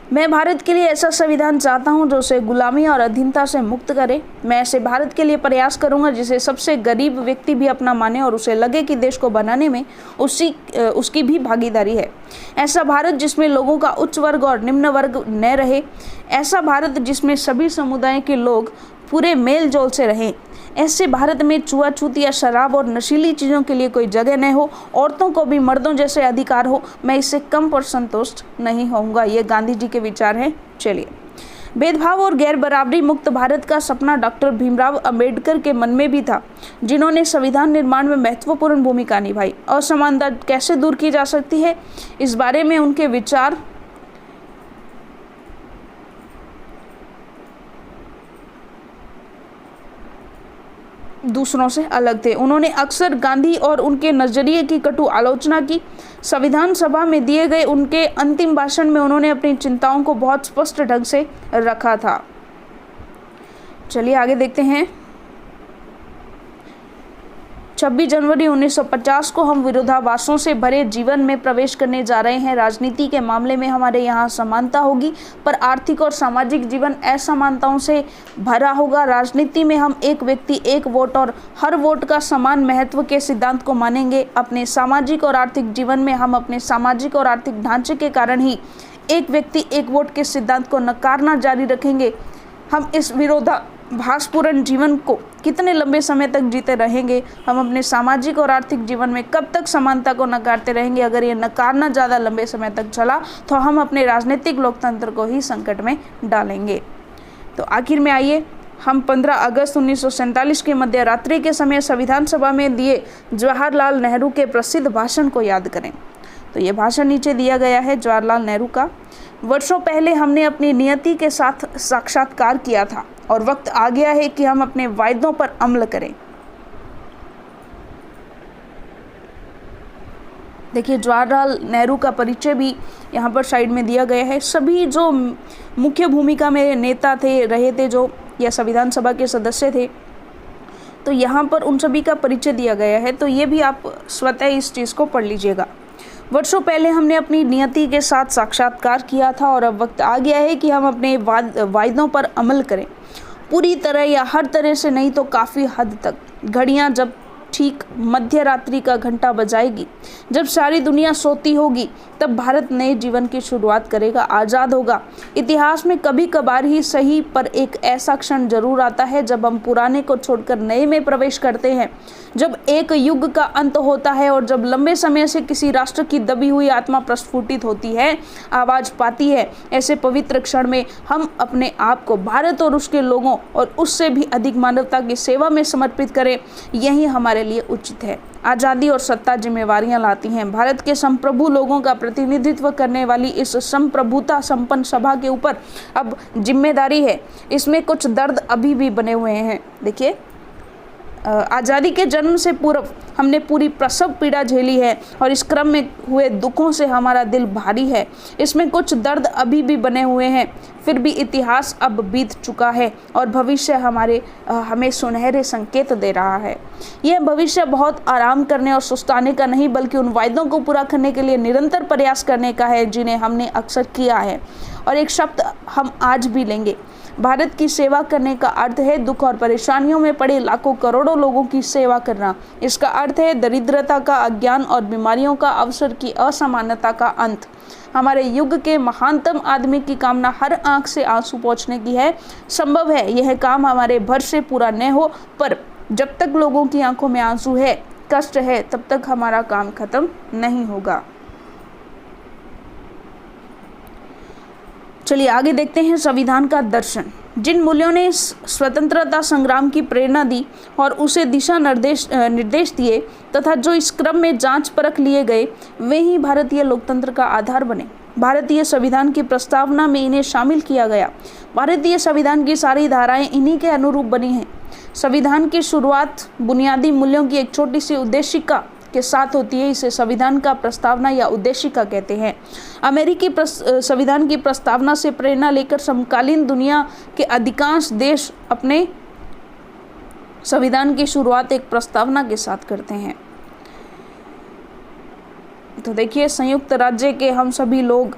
मैं भारत के लिए ऐसा संविधान चाहता हूं जो उसे गुलामी और अधीनता से मुक्त करे। मैं ऐसे भारत के लिए प्रयास करूंगा जिसे सबसे गरीब व्यक्ति भी अपना माने और उसे लगे कि देश को बनाने में उसकी भी भागीदारी है। ऐसा भारत जिसमें लोगों का उच्च वर्ग और निम्न वर्ग न रहे। ऐसा भारत जिसमें सभी समुदाय के लोग पूरे मेल जोल से रहें। ऐसे भारत में छुआछूत या शराब और नशीली चीज़ों के लिए कोई जगह न हो। औरतों को भी मर्दों जैसे अधिकार हो। मैं इससे कम पर संतुष्ट नहीं होऊंगा। ये गांधी जी के विचार हैं। चलिए, भेदभाव और गैर बराबरी मुक्त भारत का सपना डॉक्टर भीमराव अंबेडकर के मन में भी था, जिन्होंने संविधान निर्माण में महत्वपूर्ण भूमिका निभाई। असमानता कैसे दूर की जा सकती है, इस बारे में उनके विचार दूसरों से अलग थे। उन्होंने अक्सर गांधी और उनके नजरिए की कटु आलोचना की। संविधान सभा में दिए गए उनके अंतिम भाषण में उन्होंने अपनी चिंताओं को बहुत स्पष्ट ढंग से रखा था। चलिए आगे देखते हैं। 26 जनवरी 1950 को हम विरोधाभासों से भरे जीवन में प्रवेश करने जा रहे हैं। राजनीति के मामले में हमारे यहाँ समानता होगी, पर आर्थिक और सामाजिक जीवन असमानताओं से भरा होगा। राजनीति में हम एक व्यक्ति एक वोट और हर वोट का समान महत्व के सिद्धांत को मानेंगे। अपने सामाजिक और आर्थिक जीवन में हम अपने सामाजिक और आर्थिक ढांचे के कारण ही एक व्यक्ति एक वोट के सिद्धांत को नकारना जारी रखेंगे। हम इस विरोधाभासपूर्ण जीवन को कितने लंबे समय तक जीते रहेंगे? हम अपने सामाजिक और आर्थिक जीवन में कब तक समानता को नकारते रहेंगे? अगर ये नकारना ज़्यादा लंबे समय तक चला तो हम अपने राजनीतिक लोकतंत्र को ही संकट में डालेंगे। तो आखिर में आइए हम 15 अगस्त 1947 के मध्य रात्रि के समय संविधान सभा में दिए जवाहरलाल नेहरू के प्रसिद्ध भाषण को याद करें। तो ये भाषण नीचे दिया गया है जवाहरलाल नेहरू का। वर्षों पहले हमने अपनी नियति के साथ साक्षात्कार किया था और वक्त आ गया है कि हम अपने वायदों पर अमल करें। देखिए, जवाहरलाल नेहरू का परिचय भी यहाँ पर साइड में दिया गया है। सभी जो मुख्य भूमिका में नेता रहे थे जो या संविधान सभा के सदस्य थे, तो यहाँ पर उन सभी का परिचय दिया गया है। तो ये भी आप स्वतः इस चीज़ को पढ़ लीजिएगा। वर्षों पहले हमने अपनी नियति के साथ साक्षात्कार किया था और अब वक्त आ गया है कि हम अपने वायदों पर अमल करें, पूरी तरह या हर तरह से नहीं तो काफ़ी हद तक। घड़ियां जब ठीक मध्य रात्रि का घंटा बजाएगी, जब सारी दुनिया सोती होगी, तब भारत नए जीवन की शुरुआत करेगा, आज़ाद होगा। इतिहास में कभी कभार ही सही पर एक ऐसा क्षण जरूर आता है जब हम पुराने को छोड़कर नए में प्रवेश करते हैं, जब एक युग का अंत होता है और जब लंबे समय से किसी राष्ट्र की दबी हुई आत्मा प्रस्फुटित होती है, आवाज पाती है। ऐसे पवित्र क्षण में हम अपने आप को भारत और उसके लोगों और उससे भी अधिक मानवता की सेवा में समर्पित करें, यही हमारे लिए उचित है। आज़ादी और सत्ता जिम्मेवारियां लाती हैं। भारत के संप्रभु लोगों का प्रतिनिधित्व करने वाली इस संप्रभुता संपन्न सभा के ऊपर अब जिम्मेदारी है। इसमें कुछ दर्द अभी भी बने हुए हैं। देखिए, आज़ादी के जन्म से पूर्व हमने पूरी प्रसव पीड़ा झेली है और इस क्रम में हुए दुखों से हमारा दिल भारी है। इसमें कुछ दर्द अभी भी बने हुए हैं, फिर भी इतिहास अब बीत चुका है और भविष्य हमें सुनहरे संकेत दे रहा है। यह भविष्य बहुत आराम करने और सुस्ताने का नहीं, बल्कि उन वायदों को पूरा करने के लिए निरंतर प्रयास करने का है जिन्हें हमने अक्सर किया है और एक शब्द हम आज भी लेंगे। भारत की सेवा करने का अर्थ है दुख और परेशानियों में पड़े लाखों करोड़ों लोगों की सेवा करना। इसका अर्थ है दरिद्रता का, अज्ञान और बीमारियों का, अवसर की असमानता का अंत। हमारे युग के महानतम आदमी की कामना हर आंख से आंसू पोंछने की है। संभव है यह काम हमारे भर से पूरा न हो, पर जब तक लोगों की आंखों में आंसू है, कष्ट है, तब तक हमारा काम खत्म नहीं होगा। चलिए आगे देखते हैं संविधान का दर्शन। जिन मूल्यों ने स्वतंत्रता संग्राम की प्रेरणा दी और उसे दिशा निर्देश दिए तथा जो इस क्रम में जांच परख लिए गए, वे ही भारतीय लोकतंत्र का आधार बने। भारतीय संविधान की प्रस्तावना में इन्हें शामिल किया गया। भारतीय संविधान की सारी धाराएं इन्हीं के अनुरूप बनी हैं। संविधान की शुरुआत बुनियादी मूल्यों की एक छोटी सी उद्देशिका के साथ होती है। इसे संविधान का प्रस्तावना या उद्देशिका कहते हैं। अमेरिकी संविधान की प्रस्तावना से प्रेरणा लेकर समकालीन दुनिया के अधिकांश देश अपने संविधान की शुरुआत एक प्रस्तावना के साथ करते हैं। तो देखिए, संयुक्त राज्य के हम सभी लोग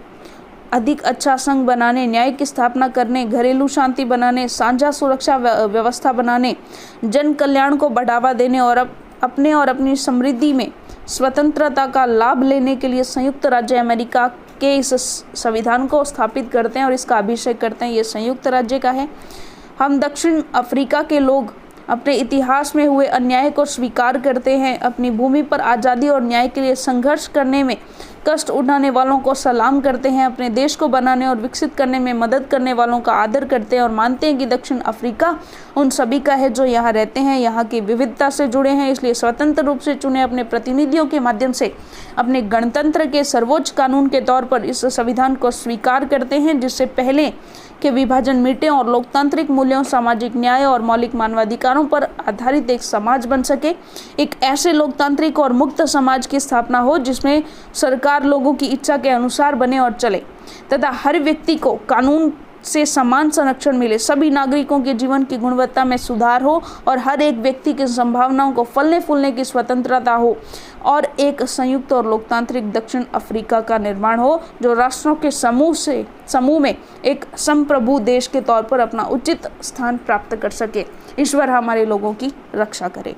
अधिक अच्छा संघ बनाने, न्याय की स्थापना करने, घरेलू शांति बनाने, साझा सुरक्षा व्यवस्था बनाने, जन कल्याण को बढ़ावा देने और अपने और अपनी समृद्धि में स्वतंत्रता का लाभ लेने के लिए संयुक्त राज्य अमेरिका के इस संविधान को स्थापित करते हैं और इसका अभिषेक करते हैं। ये संयुक्त राज्य का है। हम दक्षिण अफ्रीका के लोग अपने इतिहास में हुए अन्याय को स्वीकार करते हैं। अपनी भूमि पर आज़ादी और न्याय के लिए संघर्ष करने में कष्ट उठाने वालों को सलाम करते हैं। अपने देश को बनाने और विकसित करने में मदद करने वालों का आदर करते हैं और मानते हैं कि दक्षिण अफ्रीका उन सभी का है जो यहाँ रहते हैं, यहाँ की विविधता से जुड़े हैं। इसलिए स्वतंत्र रूप से चुने अपने प्रतिनिधियों के माध्यम से अपने गणतंत्र के सर्वोच्च कानून के तौर पर इस संविधान को स्वीकार करते हैं, जिससे पहले के विभाजन मिटे और लोकतांत्रिक मूल्यों, सामाजिक न्याय और मौलिक मानवाधिकारों पर आधारित एक समाज बन सके। एक ऐसे लोकतांत्रिक और मुक्त समाज की स्थापना हो जिसमें सरकार लोगों की इच्छा के अनुसार बने और चले तथा हर व्यक्ति को कानून से समान संरक्षण मिले, सभी नागरिकों के जीवन की गुणवत्ता में सुधार हो और हर एक व्यक्ति की संभावनाओं को फलने फूलने की स्वतंत्रता हो और एक संयुक्त और लोकतांत्रिक दक्षिण अफ्रीका का निर्माण हो जो राष्ट्रों के समूह में एक संप्रभु देश के तौर पर अपना उचित स्थान प्राप्त कर सके। ईश्वर हमारे लोगों की रक्षा करे।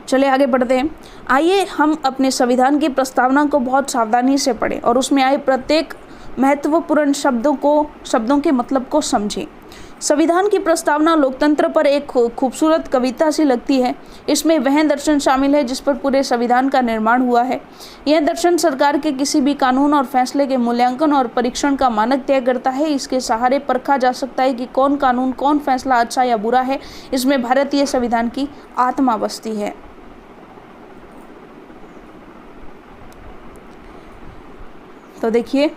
चलिए आगे बढ़ते हैं। आइए हम अपने संविधान की प्रस्तावना को बहुत सावधानी से पढ़ें और उसमें आए प्रत्येक महत्वपूर्ण शब्दों के मतलब को समझें। संविधान की प्रस्तावना लोकतंत्र पर एक खूबसूरत कविता सी लगती है। इसमें वह दर्शन शामिल है जिस पर पूरे संविधान का निर्माण हुआ है। यह दर्शन सरकार के किसी भी कानून और फैसले के मूल्यांकन और परीक्षण का मानक तय करता है। इसके सहारे परखा जा सकता है कि कौन कानून, कौन फैसला अच्छा या बुरा है। इसमें भारतीय संविधान की आत्मा बसती है। तो देखिए,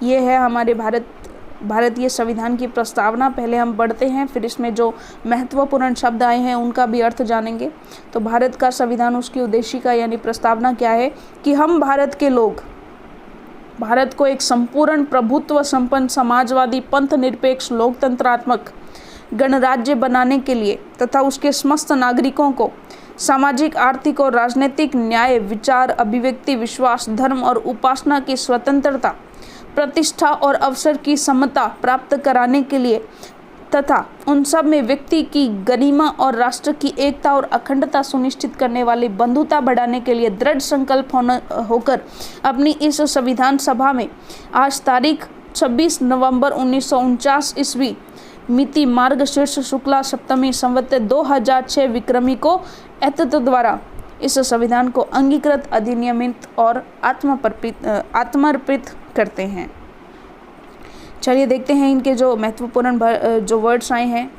ये है हमारे भारतीय संविधान की प्रस्तावना। पहले हम पढ़ते हैं, फिर इसमें जो महत्वपूर्ण शब्द आए हैं उनका भी अर्थ जानेंगे। तो भारत का संविधान, उसकी उद्देशिका यानी प्रस्तावना क्या है कि हम भारत के लोग भारत को एक संपूर्ण प्रभुत्व संपन्न समाजवादी पंथ निरपेक्ष लोकतंत्रात्मक गणराज्य बनाने के लिए तथा उसके समस्त नागरिकों को सामाजिक, आर्थिक और राजनीतिक न्याय, विचार, अभिव्यक्ति, विश्वास, धर्म और उपासना की स्वतंत्रता, प्रतिष्ठा और अवसर की समता प्राप्त कराने के लिए तथा उन सब में व्यक्ति की गरिमा और राष्ट्र की एकता और अखंडता सुनिश्चित करने वाली बंधुता बढ़ाने के लिए दृढ़ संकल्प होकर अपनी इस संविधान सभा में आज तारीख 26 नवंबर 1949 ईस्वी मिति मार्गशीर्ष शुक्ला सप्तमी संवत 2006 विक्रमी को एतत् द्वारा इस संविधान को अंगीकृत, अधिनियमित और आत्मर्पित करते हैं। चलिए देखते हैं इनके जो महत्वपूर्ण जो वर्ड्स आए हैं।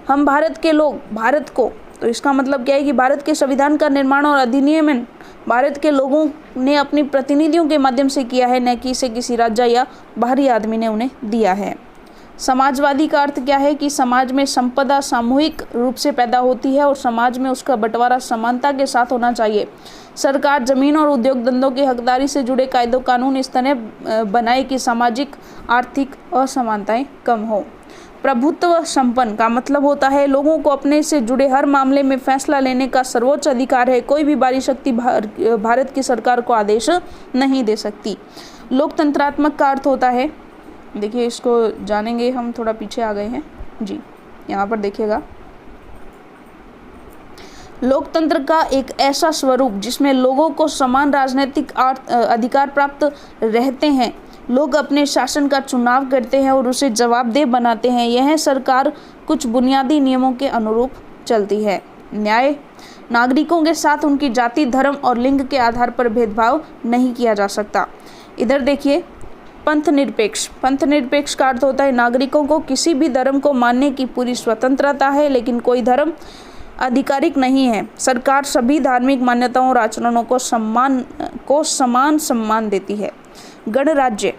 हम भारत के लोग, भारत को, तो इसका मतलब क्या है कि भारत के संविधान का निर्माण और अधिनियमन भारत के लोगों ने अपनी प्रतिनिधियों के माध्यम से किया है, न कि इसे किसी राज्य या बाहरी आदमी ने उन्हें दिया है। समाजवादी का अर्थ क्या है कि समाज में संपदा सामूहिक रूप से पैदा होती है और समाज में उसका बंटवारा समानता के साथ होना चाहिए। सरकार जमीन और उद्योग धंधों की हकदारी से जुड़े कायदों कानून इस तरह बनाए कि सामाजिक आर्थिक असमानताएं कम हो। प्रभुत्व संपन्न का मतलब होता है लोगों को अपने से जुड़े हर मामले में फैसला लेने का सर्वोच्च अधिकार है। कोई भी बाहरी शक्ति भारत की सरकार को आदेश नहीं दे सकती। लोकतंत्रात्मक का अर्थ होता है, देखिए इसको जानेंगे हम, थोड़ा पीछे आ गए हैं जी, यहाँ पर देखिएगा। लोकतंत्र का एक ऐसा स्वरूप जिसमें लोगों को समान राजनीतिक अधिकार प्राप्त रहते हैं। लोग अपने शासन का चुनाव करते हैं और उसे जवाबदेह बनाते हैं। यह सरकार कुछ बुनियादी नियमों के अनुरूप चलती है। न्याय, नागरिकों के साथ उनकी जाति, धर्म और लिंग के आधार पर भेदभाव नहीं किया जा सकता। इधर देखिए पंथ निरपेक्ष। पंथ निरपेक्ष का अर्थ होता है नागरिकों को किसी भी धर्म को मानने की पूरी स्वतंत्रता है, लेकिन कोई धर्म आधिकारिक नहीं है। सरकार सभी धार्मिक मान्यताओं और आचरणों को समान सम्मान देती है। गणराज्य,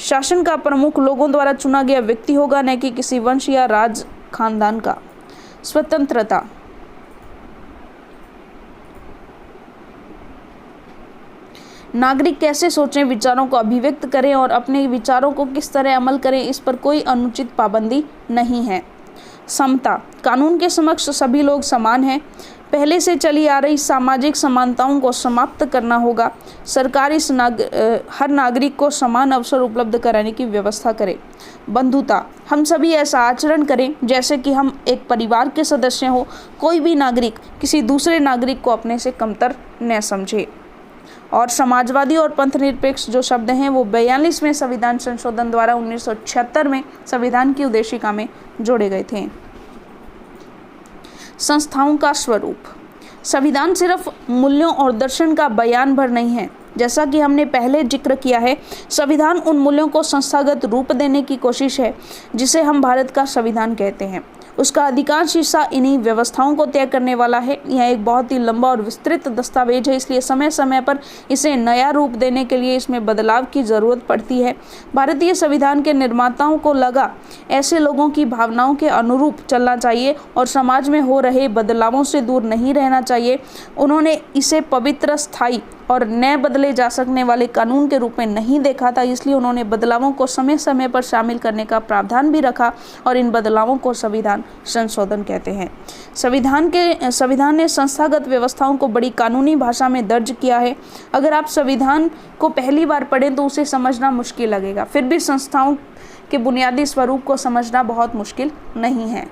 शासन का प्रमुख लोगों द्वारा चुना गया व्यक्ति होगा, न कि किसी वंश या राज खानदान का। स्वतंत्रता, नागरिक कैसे सोचें, विचारों को अभिव्यक्त करें और अपने विचारों को किस तरह अमल करें, इस पर कोई अनुचित पाबंदी नहीं है। समता, कानून के समक्ष सभी लोग समान हैं। पहले से चली आ रही सामाजिक समानताओं को समाप्त करना होगा। सरकार हर नागरिक को समान अवसर उपलब्ध कराने की व्यवस्था करे। बंधुता, हम सभी ऐसा आचरण करें जैसे कि हम एक परिवार के सदस्य हों। कोई भी नागरिक किसी दूसरे नागरिक को अपने से कमतर न समझे। और समाजवादी और पंथ निरपेक्ष जो शब्द हैं वो 42वें संविधान संशोधन द्वारा 1976 में संविधान की उद्देशिका में जोड़े गए थे। संस्थाओं का स्वरूप, संविधान सिर्फ मूल्यों और दर्शन का बयान भर नहीं है। जैसा कि हमने पहले जिक्र किया है, संविधान उन मूल्यों को संस्थागत रूप देने की कोशिश है जिसे हम भारत का संविधान कहते हैं। उसका अधिकांश हिस्सा इन्हीं व्यवस्थाओं को तय करने वाला है। यह एक बहुत ही लंबा और विस्तृत दस्तावेज है, इसलिए समय समय पर इसे नया रूप देने के लिए इसमें बदलाव की ज़रूरत पड़ती है। भारतीय संविधान के निर्माताओं को लगा ऐसे लोगों की भावनाओं के अनुरूप चलना चाहिए और समाज में हो रहे बदलावों से दूर नहीं रहना चाहिए। उन्होंने इसे पवित्र, स्थायी और न बदले जा सकने वाले कानून के रूप में नहीं देखा था, इसलिए उन्होंने बदलावों को समय समय पर शामिल करने का प्रावधान भी रखा और इन बदलावों को संविधान संशोधन कहते हैं। संविधान ने संस्थागत व्यवस्थाओं को बड़ी कानूनी भाषा में दर्ज किया है। अगर आप संविधान को पहली बार पढ़ें तो उसे समझना मुश्किल लगेगा, फिर भी संस्थाओं के बुनियादी स्वरूप को समझना बहुत मुश्किल नहीं है।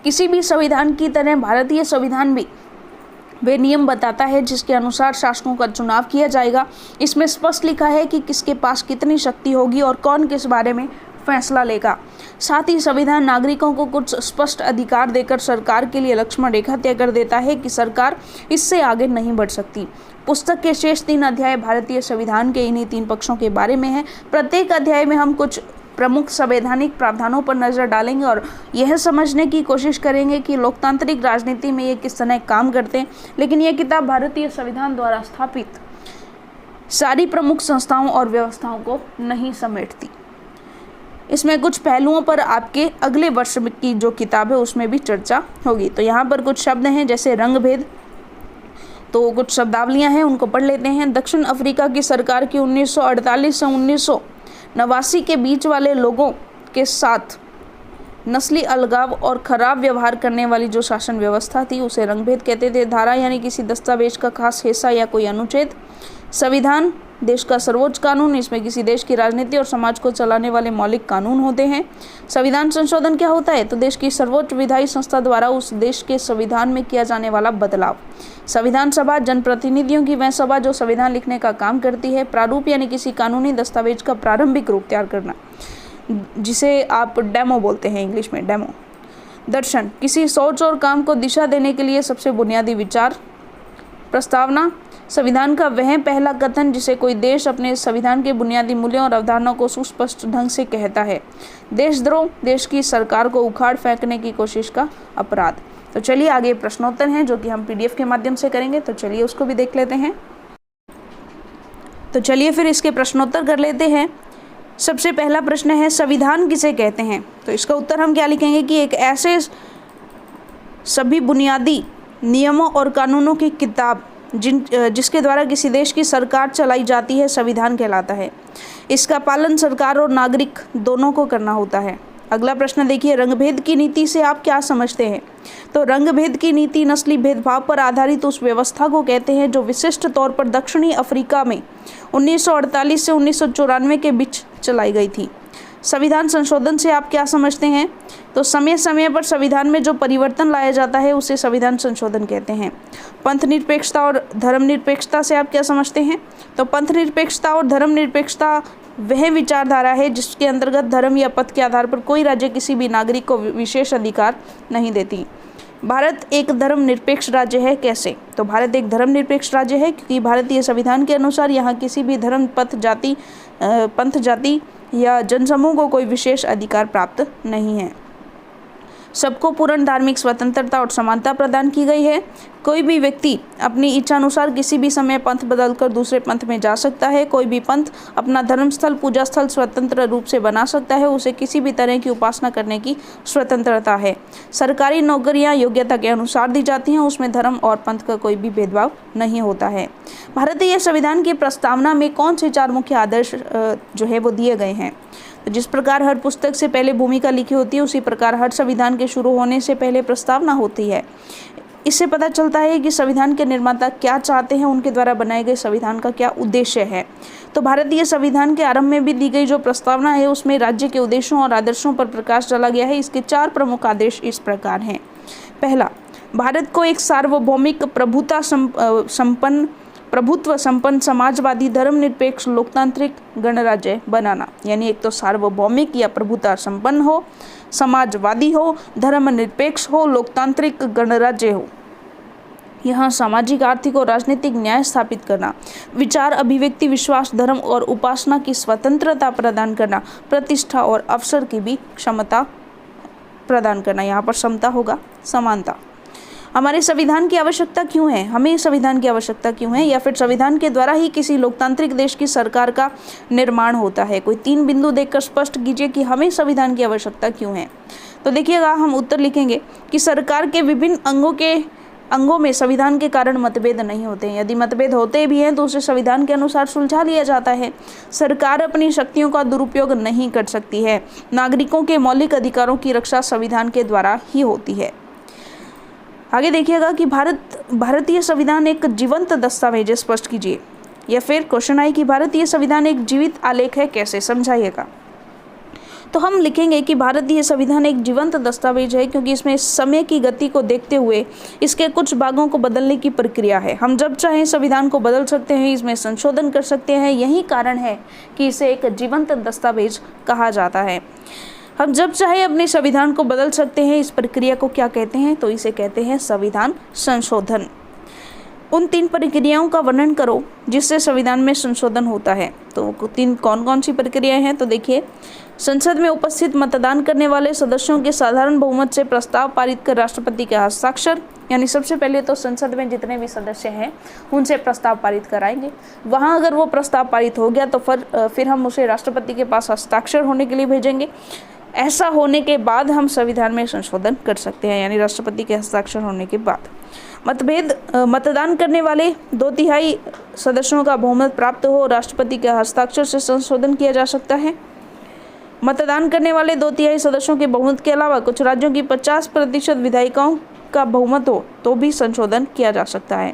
किसी भी संविधान की तरह भारतीय संविधान भी वे नियम बताता है जिसके अनुसार शासकों का चुनाव किया जाएगा। इसमें स्पष्ट लिखा है कि किसके पास कितनी शक्ति होगी और कौन किस बारे में फैसला लेगा। साथ ही संविधान नागरिकों को कुछ स्पष्ट अधिकार देकर सरकार के लिए लक्ष्मण रेखा तय कर देता है कि सरकार इससे आगे नहीं बढ़ सकती। पुस्तक के शेष 3 अध्याय भारतीय संविधान के इन्हीं 3 पक्षों के बारे में है। प्रत्येक अध्याय में हम कुछ प्रमुख संवैधानिक प्रावधानों पर नजर डालेंगे और यह समझने की कोशिश करेंगे कि लोकतांत्रिक राजनीति में ये किस तरह काम करते हैं। लेकिन यह किताब भारतीय संविधान द्वारा स्थापित सारी प्रमुख संस्थाओं और व्यवस्थाओं को नहीं समेटती। इसमें कुछ पहलुओं पर आपके अगले वर्ष की जो किताब है उसमें भी चर्चा होगी। तो यहाँ पर कुछ शब्द हैं जैसे रंगभेद, तो कुछ शब्दावलियाँ हैं उनको पढ़ लेते हैं। दक्षिण अफ्रीका की सरकार की 1948 से 1989 के बीच वाले लोगों के साथ नस्ली अलगाव और खराब व्यवहार करने वाली जो शासन व्यवस्था थी उसे रंगभेद कहते थे। धारा यानी किसी दस्तावेज का खास हिस्सा या कोई अनुच्छेद। संविधान देश का सर्वोच्च कानून, इसमें किसी देश की राजनीति और समाज को चलाने वाले मौलिक कानून होते हैं। संविधान संशोधन क्या होता है? तो देश की सर्वोच्च विधायी संस्था द्वारा उस देश के संविधान में किया जाने वाला बदलाव। संविधान सभा जनप्रतिनिधियों की वह सभा जो संविधान लिखने का काम करती है। प्रारूप यानी किसी कानूनी दस्तावेज का प्रारंभिक रूप तैयार करना, जिसे आप डेमो बोलते हैं इंग्लिश में, डेमो। दर्शन किसी सोच और काम को दिशा देने के लिए सबसे बुनियादी विचार। प्रस्तावना संविधान का वह पहला कथन जिसे कोई देश अपने संविधान के बुनियादी मूल्यों और अवधारणाओं को सुस्पष्ट ढंग से कहता है। देशद्रोह देश की सरकार को उखाड़ फेंकने की कोशिश का अपराध। तो चलिए आगे प्रश्नोत्तर हैं जो कि हम PDF के माध्यम से करेंगे, तो चलिए उसको भी देख लेते हैं। तो चलिए फिर इसके प्रश्नोत्तर कर लेते हैं। सबसे पहला प्रश्न है संविधान किसे कहते हैं? तो इसका उत्तर हम क्या लिखेंगे कि एक ऐसे सभी बुनियादी नियमों और कानूनों की किताब जिसके द्वारा किसी देश की सरकार चलाई जाती है, संविधान कहलाता है। इसका पालन सरकार और नागरिक दोनों को करना होता है। अगला प्रश्न देखिए, रंगभेद की नीति से आप क्या समझते हैं? तो रंगभेद की नीति नस्ली भेदभाव पर आधारित उस व्यवस्था को कहते हैं जो विशिष्ट तौर पर दक्षिणी अफ्रीका में 1948 से 1994 के बीच चलाई गई थी। संविधान संशोधन से आप क्या समझते हैं? तो समय समय पर संविधान में जो परिवर्तन लाया जाता है उसे संविधान संशोधन कहते हैं। पंथ निरपेक्षता और धर्मनिरपेक्षता से आप क्या समझते हैं? तो पंथ निरपेक्षता और धर्मनिरपेक्षता वह विचारधारा है जिसके अंतर्गत धर्म या पंथ के आधार पर कोई राज्य किसी भी नागरिक को विशेष अधिकार नहीं देती। भारत एक धर्मनिरपेक्ष राज्य है, कैसे? तो भारत एक धर्मनिरपेक्ष राज्य है क्योंकि भारतीय संविधान के अनुसार यहाँ किसी भी धर्म, पंथ, जाति या जनसमूह को कोई विशेष अधिकार प्राप्त नहीं है। सबको पूर्ण धार्मिक स्वतंत्रता और समानता प्रदान की गई है। कोई भी व्यक्ति अपनी इच्छानुसार किसी भी समय पंथ बदलकर दूसरे पंथ में जा सकता है। कोई भी पंथ अपना धर्मस्थल, पूजा स्थल स्वतंत्र रूप से बना सकता है। उसे किसी भी तरह की उपासना करने की स्वतंत्रता है। सरकारी नौकरियां योग्यता के अनुसार दी जाती हैं, उसमें धर्म और पंथ का कोई भी भेदभाव नहीं होता है। भारतीय संविधान की प्रस्तावना में कौन से 4 मुख्य आदर्श जो है वो दिए गए हैं? तो जिस प्रकार हर पुस्तक से पहले भूमिका लिखी होती है उसी प्रकार हर संविधान के शुरू होने से पहले प्रस्तावना होती है। इससे पता चलता है कि संविधान के निर्माता क्या चाहते हैं, उनके द्वारा बनाए गए संविधान का क्या उद्देश्य है। तो भारतीय संविधान के आरंभ में भी दी गई जो प्रस्तावना है उसमें राज्य के उद्देश्यों और आदर्शों पर प्रकाश डाला गया है। इसके 4 प्रमुख आदेश इस प्रकार हैं। पहला, भारत को एक सार्वभौमिक प्रभुत्व संपन्न समाजवादी धर्मनिरपेक्ष लोकतांत्रिक गणराज्य बनाना। यानी एक तो सार्वभौमिक या प्रभुता संपन्न हो, समाजवादी हो, धर्मनिरपेक्ष हो, लोकतांत्रिक गणराज्य हो। यहाँ सामाजिक, आर्थिक और राजनीतिक न्याय स्थापित करना, विचार, अभिव्यक्ति, विश्वास, धर्म और उपासना की स्वतंत्रता प्रदान करना, प्रतिष्ठा और अवसर की भी क्षमता प्रदान करना। यहाँ पर समता होगा, समानता। हमारे संविधान की आवश्यकता क्यों है? हमें संविधान की आवश्यकता क्यों है? या फिर संविधान के द्वारा ही किसी लोकतांत्रिक देश की सरकार का निर्माण होता है। कोई 3 बिंदु देकर स्पष्ट कीजिए कि हमें संविधान की आवश्यकता क्यों है। तो देखिएगा, हम उत्तर लिखेंगे कि सरकार के विभिन्न अंगों में संविधान के कारण मतभेद नहीं होते हैं। यदि मतभेद होते भी हैं तो उसे संविधान के अनुसार सुलझा लिया जाता है। सरकार अपनी शक्तियों का दुरुपयोग नहीं कर सकती है। नागरिकों के मौलिक अधिकारों की रक्षा संविधान के द्वारा ही होती है। आगे देखिएगा कि भारतीय संविधान एक जीवंत दस्तावेज है, स्पष्ट कीजिए। या फिर क्वेश्चन आई कि भारतीय संविधान एक जीवित आलेख है, कैसे? समझाइएगा। तो हम लिखेंगे कि भारतीय संविधान एक जीवंत दस्तावेज है क्योंकि इसमें समय की गति को देखते हुए इसके कुछ भागों को बदलने की प्रक्रिया है। हम जब चाहें संविधान को बदल सकते हैं, इसमें संशोधन कर सकते हैं। यही कारण है कि इसे एक जीवंत दस्तावेज कहा जाता है। हम जब चाहे अपने संविधान को बदल सकते हैं। इस प्रक्रिया को क्या कहते हैं? तो इसे कहते हैं संविधान संशोधन। उन 3 प्रक्रियाओं का वर्णन करो जिससे संविधान में संशोधन होता है। तो 3 कौन कौन सी प्रक्रियाएं हैं? तो देखिए, संसद में उपस्थित मतदान करने वाले सदस्यों के साधारण बहुमत से प्रस्ताव पारित कर राष्ट्रपति के हस्ताक्षर। यानी सबसे पहले तो संसद में जितने भी सदस्य हैं उनसे प्रस्ताव पारित कराएंगे। वहाँ अगर वो प्रस्ताव पारित हो गया तो फिर हम उसे राष्ट्रपति के पास हस्ताक्षर होने के लिए भेजेंगे। ऐसा होने के बाद हम संविधान में संशोधन कर सकते हैं, यानी राष्ट्रपति के हस्ताक्षर होने के बाद। मतदान करने वाले 2/3 सदस्यों का बहुमत प्राप्त हो, राष्ट्रपति के हस्ताक्षर से संशोधन किया जा सकता है। मतदान करने वाले 2/3 सदस्यों के बहुमत के अलावा कुछ राज्यों की 50% विधायिकाओं का बहुमत हो तो भी संशोधन किया जा सकता है।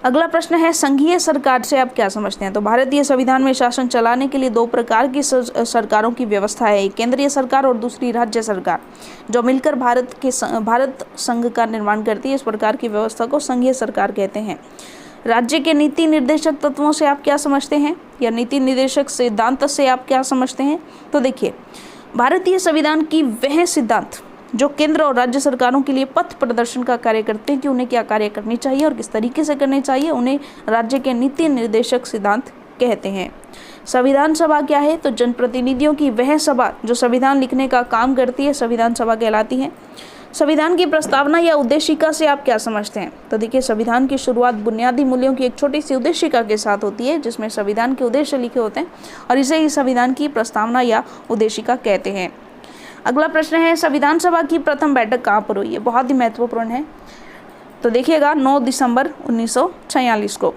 अगला प्रश्न है, संघीय सरकार से आप क्या समझते हैं? तो भारतीय संविधान में शासन चलाने के लिए 2 प्रकार की सरकारों की व्यवस्था है, एक केंद्रीय सरकार और दूसरी राज्य सरकार, जो मिलकर भारत संघ का निर्माण करती है। इस प्रकार की व्यवस्था को संघीय सरकार कहते हैं। राज्य के नीति निर्देशक तत्वों से आप क्या समझते हैं, या नीति निर्देशक सिद्धांत से आप क्या समझते हैं? तो देखिए, भारतीय संविधान की वह सिद्धांत जो केंद्र और राज्य सरकारों के लिए पथ प्रदर्शन का कार्य करते हैं कि उन्हें क्या कार्य करनी चाहिए और किस तरीके से करनी चाहिए, उन्हें राज्य के नीति निर्देशक सिद्धांत कहते हैं। संविधान सभा क्या है? तो जनप्रतिनिधियों की वह सभा जो संविधान लिखने का काम करती है, संविधान सभा कहलाती है। संविधान की प्रस्तावना या उद्देशिका से आप क्या समझते हैं? तो देखिए, संविधान की शुरुआत बुनियादी मूल्यों की एक छोटी सी उद्देशिका के साथ होती है, जिसमें संविधान के उद्देश्य लिखे होते हैं और इसे ही संविधान की प्रस्तावना या उद्देशिका कहते हैं। अगला प्रश्न है, संविधान सभा की प्रथम बैठक कहाँ पर हुई है? बहुत ही महत्वपूर्ण है। तो देखिएगा, 9 दिसंबर 1946 को।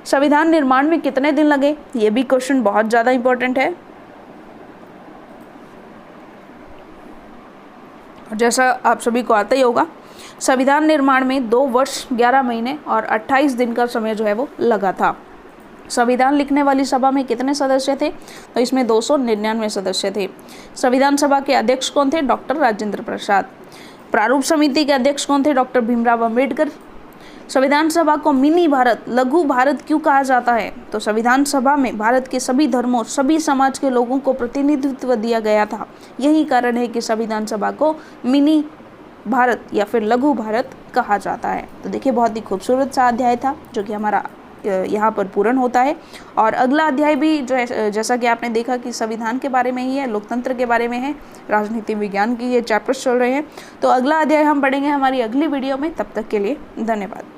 संविधान निर्माण में कितने दिन लगे? ये भी क्वेश्चन बहुत ज़्यादा इंपॉर्टेंट है। जैसा आप सभी को आता ही होगा, संविधान निर्माण में 2 वर्ष 11 महीने और 28 दिन का समय जो है वो लगा था। संविधान लिखने वाली सभा में कितने सदस्य थे? तो इसमें 299 सदस्य थे। संविधान सभा के अध्यक्ष कौन थे? डॉक्टर राजेंद्र प्रसाद। प्रारूप समिति के अध्यक्ष कौन थे? डॉक्टर भीमराव अंबेडकर। संविधान सभा को मिनी भारत, लघु भारत क्यों कहा जाता है? तो संविधान सभा में भारत के सभी धर्मों, सभी समाज के लोगों को प्रतिनिधित्व दिया गया था। यही कारण है कि संविधान सभा को मिनी भारत या फिर लघु भारत कहा जाता है। तो देखिए, बहुत ही खूबसूरत सा अध्याय था जो कि हमारा यहाँ पर पूर्ण होता है। और अगला अध्याय भी जो है, जैसा कि आपने देखा कि संविधान के बारे में ही है, लोकतंत्र के बारे में है, राजनीति विज्ञान की ये चैप्टर्स चल रहे हैं। तो अगला अध्याय हम पढ़ेंगे हमारी अगली वीडियो में। तब तक के लिए धन्यवाद।